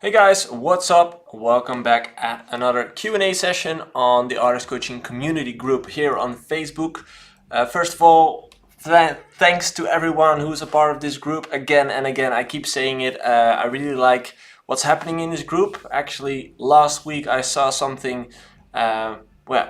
Hey guys, what's up? Welcome back at another Q&A session on the Artist Coaching Community Group here on Facebook. First of all, thanks to everyone who's a part of this group again and again. I keep saying it. I really like what's happening in this group. Actually, last week I saw something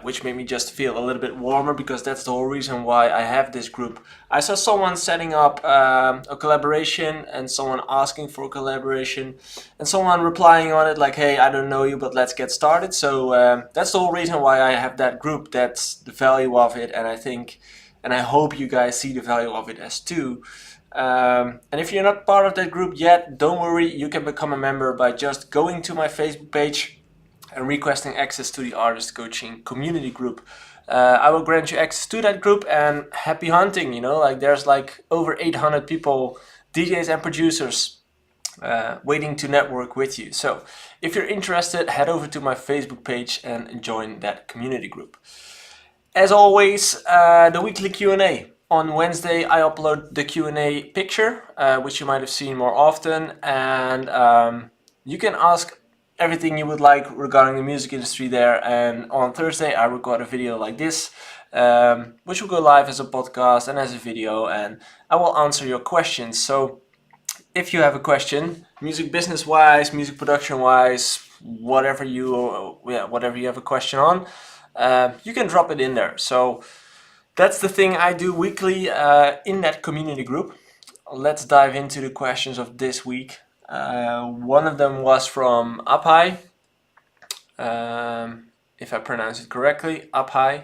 which made me just feel a little bit warmer, because that's the whole reason why I have this group. I saw someone setting up a collaboration and someone asking for a collaboration and someone replying on it like, hey, I don't know you, but let's get started. So that's the whole reason why I have that group. That's the value of it, and I think and I hope you guys see the value of it as too. And if you're not part of that group yet, don't worry, you can become a member by just going to my Facebook page and requesting access to the Artist Coaching Community Group. I will grant you access to that group, and happy hunting. There's like over 800 people, DJs and producers, waiting to network with you. So if you're interested, head over to my Facebook page and join that community group. As always, the weekly Q&A. On Wednesday, I upload the Q&A picture, which you might have seen more often, and you can ask everything you would like regarding the music industry there. And on Thursday, I record a video like this, which will go live as a podcast and as a video, and I will answer your questions. So if you have a question, music business wise, music production wise, whatever you have a question on, you can drop it in there. So that's the thing I do weekly in that community group. Let's dive into the questions of this week. One of them was from Apai, if I pronounce it correctly, Apai.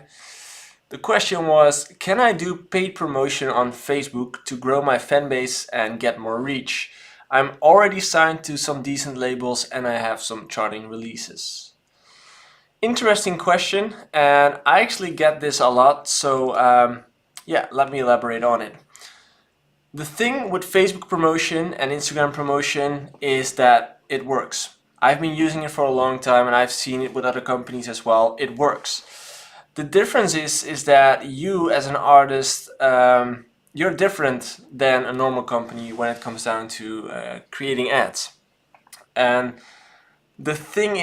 The question was, can I do paid promotion on Facebook to grow my fan base and get more reach? I'm already signed to some decent labels and I have some charting releases. Interesting question, and I actually get this a lot, so let me elaborate on it. The thing with Facebook promotion and Instagram promotion is that it works. I've been using it for a long time and I've seen it with other companies as well. It works. The difference is that you as an artist, you're different than a normal company when it comes down to creating ads. And the thing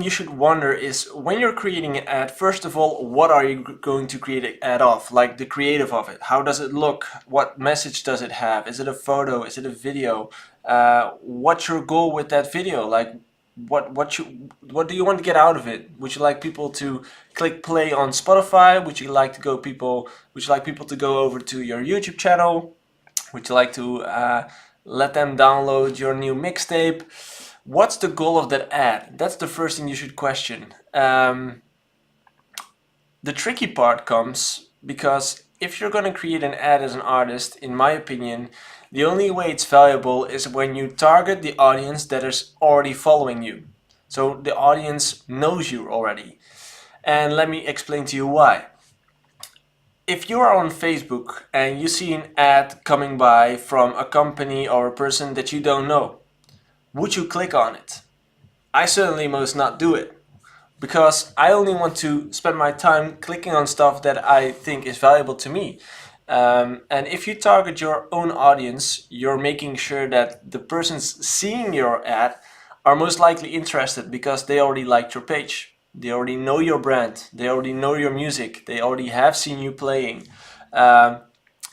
you should wonder is, when you're creating an ad, first of all, what are you going to create an ad of? Like the creative of it. How does it look? What message does it have? Is it a photo? Is it a video? What's your goal with that video? Like, what do you want to get out of it? Would you like people to click play on Spotify? Would you like people to go over to your YouTube channel? Would you like to let them download your new mixtape? What's the goal of that ad? That's the first thing you should question. The tricky part comes because if you're going to create an ad as an artist, in my opinion, the only way it's valuable is when you target the audience that is already following you. So the audience knows you already. And let me explain to you why. If you are on Facebook and you see an ad coming by from a company or a person that you don't know, would you click on it? I certainly most not do it, because I only want to spend my time clicking on stuff that I think is valuable to me. And if you target your own audience, you're making sure that the persons seeing your ad are most likely interested because they already liked your page. They already know your brand. They already know your music. They already have seen you playing.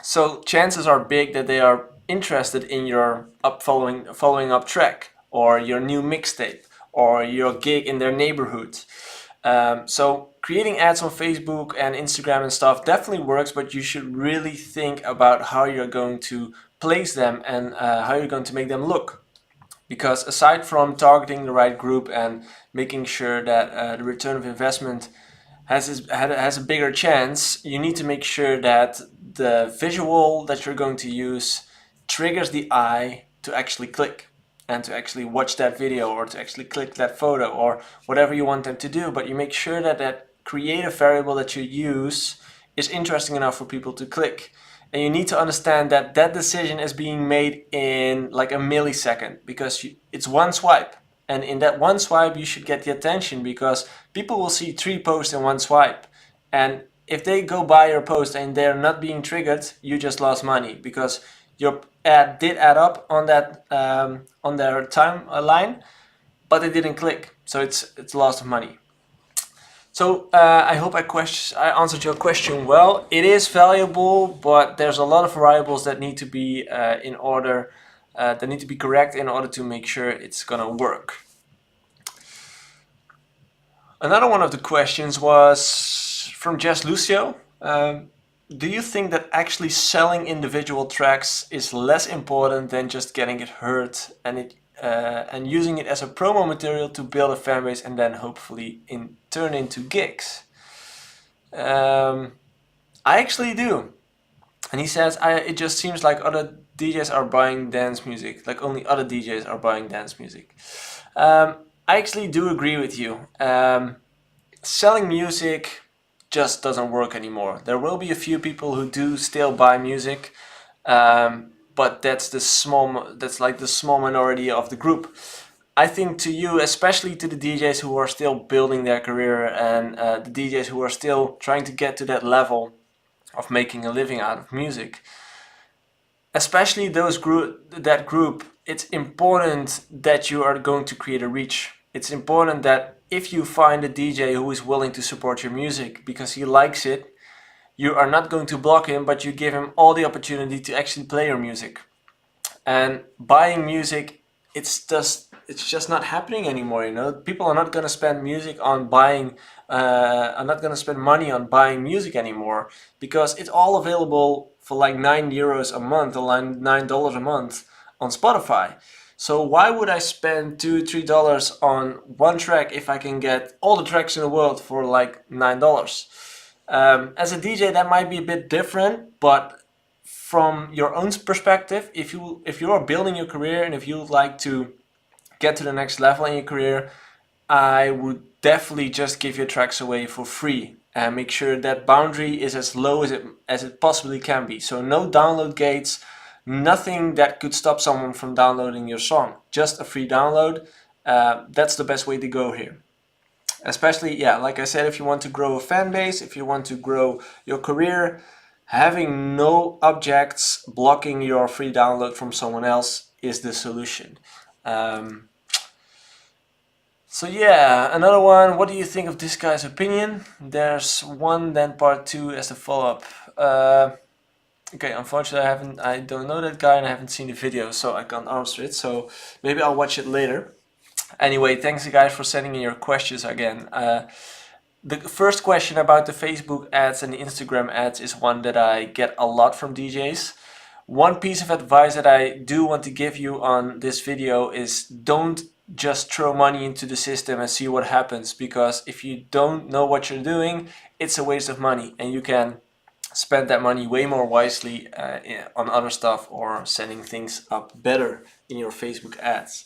So chances are big that they are interested in your following up track, or your new mixtape, or your gig in their neighborhood. So creating ads on Facebook and Instagram and stuff definitely works, but you should really think about how you're going to place them and how you're going to make them look. Because aside from targeting the right group and making sure that the return of investment has a bigger chance, you need to make sure that the visual that you're going to use triggers the eye to actually click and to actually watch that video, or to actually click that photo, or whatever you want them to do. But you make sure that that creative variable that you use is interesting enough for people to click. And you need to understand that that decision is being made in like a millisecond, because it's one swipe. And in that one swipe, you should get the attention, because people will see 3 posts in one swipe. And if they go by your post and they're not being triggered, you just lost money, because your ad did add up on that on their timeline, but they didn't click, so it's loss of money. So I hope I answered your question well. It is valuable, but there's a lot of variables that need to be in order, that need to be correct in order to make sure it's gonna work. Another one of the questions was from Jess Lucio. Do you think that actually selling individual tracks is less important than just getting it heard and using it as a promo material to build a fan base and then hopefully turn into gigs? I actually do. And he says, it just seems like other DJs are buying dance music, like only other DJs are buying dance music. I actually do agree with you. Selling music just doesn't work anymore. There will be a few people who do still buy music, but that's like the small minority of the group. I think to you, especially to the DJs who are still building their career and the DJs who are still trying to get to that level of making a living out of music, especially that group, it's important that you are going to create a reach. It's important that if you find a DJ who is willing to support your music because he likes it, you are not going to block him, but you give him all the opportunity to actually play your music. And buying music, it's just not happening anymore. You know, people are not going to spend are not going to spend money on buying music anymore because it's all available for like €9 a month or like $9 a month on Spotify. So why would I spend $2-3 on one track if I can get all the tracks in the world for like $9? As a DJ, that might be a bit different, but from your own perspective, if you are building your career and if you would like to get to the next level in your career, I would definitely just give your tracks away for free and make sure that boundary is as low as it possibly can be. So no download gates, nothing that could stop someone from downloading your song. Just a free download. That's the best way to go here. Especially, yeah, like I said, if you want to grow a fan base, if you want to grow your career, having no objects blocking your free download from someone else is the solution. So yeah, another one. What do you think of this guy's opinion? There's one, then part two as the follow-up. Okay, unfortunately I don't know that guy and I haven't seen the video, so I can't answer it. So maybe I'll watch it later. Anyway, thanks guys for sending in your questions again. The first question about the Facebook ads and the Instagram ads is one that I get a lot from DJs. One piece of advice that I do want to give you on this video is don't just throw money into the system and see what happens, because if you don't know what you're doing, it's a waste of money and you can spend that money way more wisely on other stuff or setting things up better in your Facebook ads.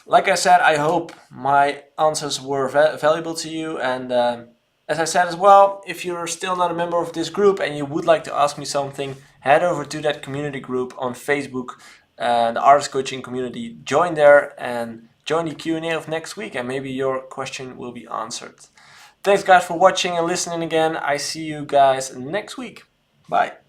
Like I said, I hope my answers were valuable to you, and as I said as well, if you're still not a member of this group and you would like to ask me something, head over to that community group on Facebook, the artist coaching community. Join there and join the Q&A of next week, and maybe your question will be answered. Thanks guys for watching and listening again. I see you guys next week. Bye.